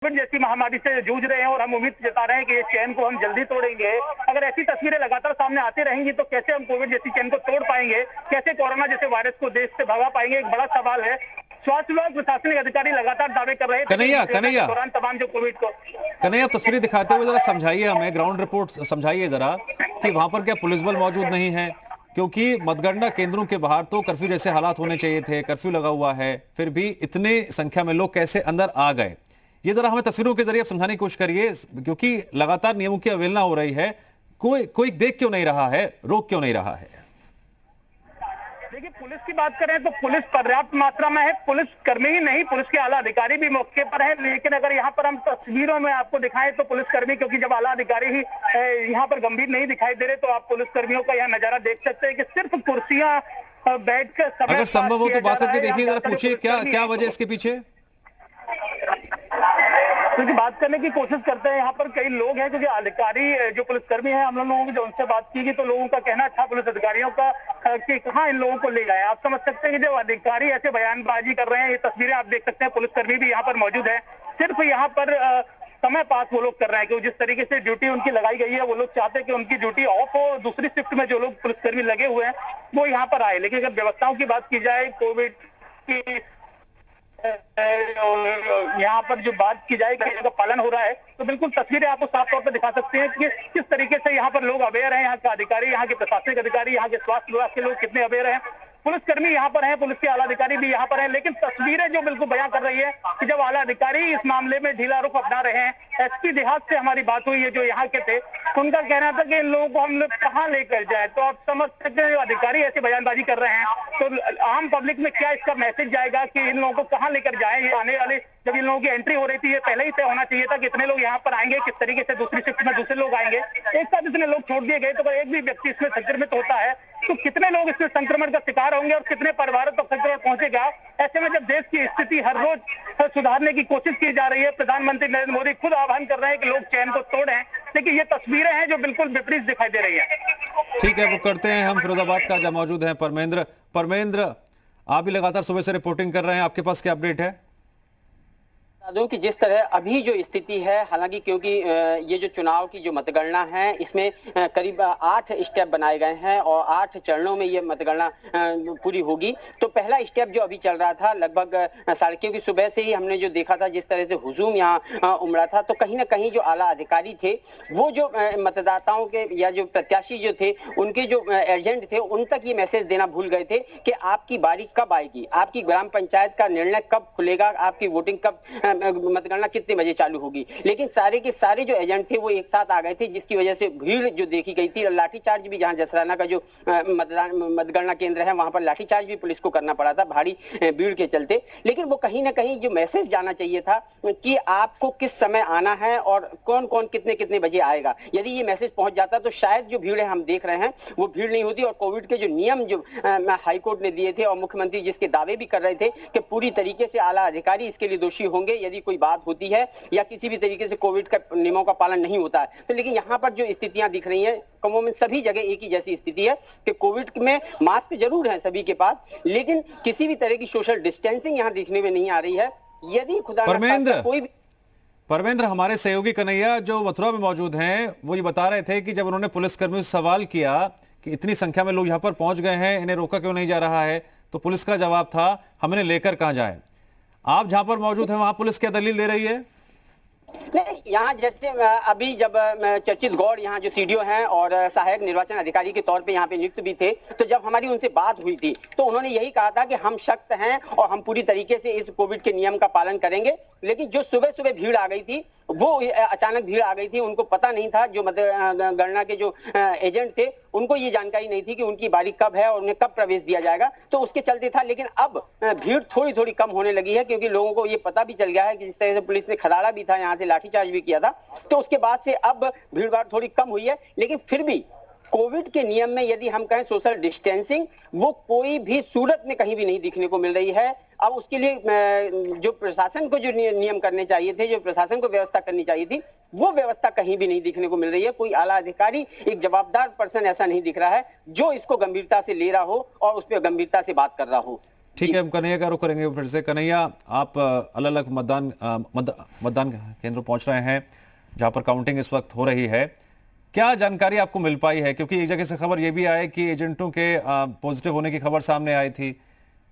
Covid जैसी महामारी से जूझ रहे हैं और हम उम्मीद जता रहे हैं कि ये चैन को हम जल्दी तोड़ेंगे। अगर ऐसी तस्वीरें लगातार सामने आती रहेंगी तो कैसे हम कोविड जैसी चैन को तोड़ पाएंगे, कैसे कोरोना जैसे वायरस को देश से भगा पाएंगे, एक बड़ा सवाल है। स्वास्थ्य विभाग प्रशासनिक अधिकारी लगातार दावे कर रहे हैं कन्हैया दौरान तमाम जो कोविड को कन्हैया तस्वीरें दिखाते हुए जरा समझाइए हमें, ग्राउंड रिपोर्ट समझाइए जरा कि वहां पर क्या पुलिस बल मौजूद नहीं है? क्योंकि मतगणना केंद्रों के बाहर तो कर्फ्यू जैसे हालात होने चाहिए थे, कर्फ्यू लगा हुआ है, फिर भी इतने संख्या में लोग कैसे अंदर आ गए? ये जरा हमें तस्वीरों के जरिए समझाने की कोशिश करिए, क्योंकि लगातार नियमों की अवहेलना हो रही है। कोई देख क्यों नहीं रहा है, रोक क्यों नहीं रहा है? देखिए, पुलिस की बात करें तो पुलिस पर्याप्त मात्रा में है। पुलिस कर्मी ही नहीं, पुलिस के आला अधिकारी भी मौके पर है। लेकिन अगर यहाँ पर हम तस्वीरों में आपको दिखाएं तो पुलिस कर्मी, क्योंकि जब आला अधिकारी ही यहाँ पर गंभीर नहीं दिखाई दे रहे, तो आप पुलिस कर्मियों का यहाँ नजारा देख सकते हैं कि सिर्फ कुर्सियां बैठकर समय अगर संभव हो तो बात करके देखिए, जरा पूछिए क्या वजह इसके पीछे। क्योंकि बात करने की कोशिश करते हैं, यहाँ पर कई लोग हैं, क्योंकि अधिकारी जो पुलिसकर्मी हैं, हम लोगों की जो उनसे बात की गई तो लोगों का कहना था पुलिस अधिकारियों का कि कहाँ इन लोगों को ले गए। आप समझ सकते हैं कि जब अधिकारी ऐसे बयानबाजी कर रहे हैं, ये तस्वीरें आप देख सकते हैं, पुलिसकर्मी भी यहाँ पर मौजूद है। सिर्फ यहाँ पर समय पास वो लोग कर रहे हैं, क्योंकि जिस तरीके से ड्यूटी उनकी लगाई गई है, वो लोग चाहते हैं कि उनकी ड्यूटी ऑफ हो, दूसरी शिफ्ट में जो लोग पुलिसकर्मी लगे हुए हैं वो यहाँ पर आए। लेकिन अगर व्यवस्थाओं की बात की जाए, कोविड की यहाँ पर जो बात की जाए कि का पालन हो रहा है, तो बिल्कुल तस्वीरें आपको साफ तौर पर दिखा सकते हैं कि किस तरीके से यहाँ पर लोग अवेयर हैं। यहाँ के अधिकारी, यहाँ के प्रशासनिक अधिकारी, यहाँ के स्वास्थ्य विभाग के लोग कितने अवेयर हैं। पुलिसकर्मी यहाँ पर हैं, पुलिस के आला अधिकारी भी यहाँ पर हैं। लेकिन तस्वीरें जो बिल्कुल बयां कर रही है कि जब आला अधिकारी इस मामले में ढीला रुख अपना रहे हैं। एसपी देहात से हमारी बात हुई है जो यहाँ के थे, उनका कहना था कि इन लोगों को हम लोग कहाँ लेकर जाए। तो आप समझ सकते हैं, अधिकारी ऐसी बयानबाजी कर रहे हैं तो आम पब्लिक में क्या इसका मैसेज जाएगा कि इन लोगों को कहाँ लेकर जाए। आने वाले जब इन लोगों की एंट्री हो रही थी, ये पहले ही तय होना चाहिए था कितने लोग यहाँ पर आएंगे, किस तरीके से दूसरी शिफ्ट में दूसरे लोग आएंगे। एक साथ इतने लोग छोड़ दिए गए तो अगर एक भी व्यक्ति इसमें संक्रमित होता है तो कितने लोग इसमें संक्रमण का शिकार होंगे और कितने परिवारों तक संक्रमण पहुंचेगा। ऐसे में जब देश की स्थिति हर रोज सुधारने की कोशिश की जा रही है, प्रधानमंत्री नरेंद्र मोदी खुद आह्वान कर रहे हैं कि लोग चैन को तोड़ें, लेकिन ये तस्वीरें हैं जो बिल्कुल विपरीत दिखाई दे रही है। ठीक है, वो करते हैं हम फिरोजाबाद का, जहां मौजूद है परमेंद्र, आप भी लगातार सुबह से रिपोर्टिंग कर रहे हैं, आपके पास क्या अपडेट है? कि जिस तरह अभी जो स्थिति है, हालांकि क्योंकि ये जो चुनाव की जो मतगणना है, इसमें करीब 8 स्टेप बनाए गए हैं और 8 चरणों में ये मतगणना पूरी होगी। तो पहला स्टेप जो अभी चल रहा था, लगभग क्योंकि सुबह से ही हमने जो देखा था जिस तरह से हुजूम यहाँ उमड़ा था, तो कहीं ना कहीं जो आला अधिकारी थे वो जो मतदाताओं के या जो प्रत्याशी जो थे उनके जो एजेंट थे उन तक ये मैसेज देना भूल गए थे कि आपकी बारी कब आएगी, आपकी ग्राम पंचायत का निर्णय कब खुलेगा, आपकी वोटिंग कब, मतगणना कितने बजे चालू होगी। लेकिन सारे के सारे जो एजेंट थे वो एक साथ आ गए थे, जिसकी वजह से भीड़ जो देखी गई थी, लाठीचार्ज भी, जहां जसराना का जो मतगणना केंद्र है वहां पर लाठीचार्ज भी पुलिस को करना पड़ा था भारी भीड़ के चलते। लेकिन वो कहीं ना कहीं जो मैसेज जाना चाहिए था कि आपको किस समय आना है और कौन कौन कितने कितने बजे आएगा, यदि ये मैसेज पहुंच जाता तो शायद जो भीड़ हम देख रहे हैं वो भीड़ नहीं होती। और कोविड के जो नियम जो हाईकोर्ट ने दिए थे और मुख्यमंत्री जिसके दावे भी कर रहे थे कि पूरी तरीके से आला अधिकारी इसके लिए दोषी होंगे यदि कोई बात होती है या किसी भी तरीके से कोविड का नियमों का पालन नहीं होता है। तो लेकिन यहाँ पर जो स्थितियां दिख रही हैं, कमोबेश सभी जगह एक ही जैसी स्थिति है कि कोविड में मास्क जरूर है सभी के पास, लेकिन किसी भी तरह की सोशल डिस्टेंसिंग यहाँ दिखने में नहीं आ रही है। यदि खुदा परमेंद्र, हमारे सहयोगी कन्हैया जो मथुरा में मौजूद हैं, वो ये बता रहे थे कि जब उन्होंने पुलिसकर्मियों से सवाल किया कि इतनी संख्या में लोग यहाँ पर पहुंच गए हैं, इन्हें रोका क्यों नहीं जा रहा है, तो पुलिस का जवाब था हम इन्हें लेकर कहां जाए। आप जहां पर मौजूद हैं वहां पुलिस क्या दलील दे रही है? नहीं, यहाँ जैसे अभी जब चर्चित गौड़ यहाँ जो सीडीओ हैं और सहायक निर्वाचन अधिकारी के तौर पे यहाँ पे नियुक्त भी थे, तो जब हमारी उनसे बात हुई थी तो उन्होंने यही कहा था कि हम सख्त हैं और हम पूरी तरीके से इस कोविड के नियम का पालन करेंगे। लेकिन जो सुबह सुबह भीड़ आ गई थी वो अचानक भीड़ आ गई थी, उनको पता नहीं था, जो मतगणना के जो एजेंट थे उनको ये जानकारी नहीं थी कि उनकी बारी कब है और उन्हें कब प्रवेश दिया जाएगा, तो उसके चलते था। लेकिन अब भीड़ थोड़ी थोड़ी कम होने लगी है, क्योंकि लोगों को ये पता भी चल गया है कि जिस तरह से पुलिस ने खदाड़ा भी था, यहाँ से लाठीचार्ज भी किया था, तो उसके बाद से अब भीड़ भाड़ थोड़ी कम हुई है। लेकिन फिर भी कोविड के नियम में यदि हम कहें सोशल डिस्टेंसिंग, वो कोई भी सूरत में कहीं भी नहीं दिखने को मिल रही है। अब उसके लिए जो प्रशासन को जो नियम करने चाहिए थे, जो प्रशासन को व्यवस्था करनी चाहिए थी, वो व्यवस्था कहीं भी नहीं दिखने को मिल रही है। कोई आला अधिकारी, एक जवाबदार पर्सन ऐसा नहीं दिख रहा है जो इसको गंभीरता से ले रहा हो और उस पर गंभीरता से बात कर रहा हो। ठीक है, हम कन्हैया का रुख करेंगे फिर से। कन्हैया, आप अलग अलग मतदान केंद्र पहुंच रहे हैं जहां पर काउंटिंग इस वक्त हो रही है। क्या जानकारी आपको मिल पाई है? क्योंकि एक जगह से खबर यह भी आई कि एजेंटों के पॉजिटिव होने की खबर सामने आई थी,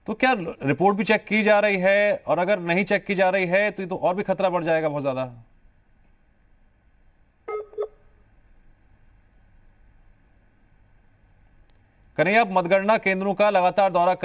तो क्या रिपोर्ट भी चेक की जा रही है? और अगर नहीं चेक की जा रही है तो ये तो और भी खतरा बढ़ जाएगा बहुत ज्यादा। कन्हैया, मतगणना केंद्रों का लगातार दौरा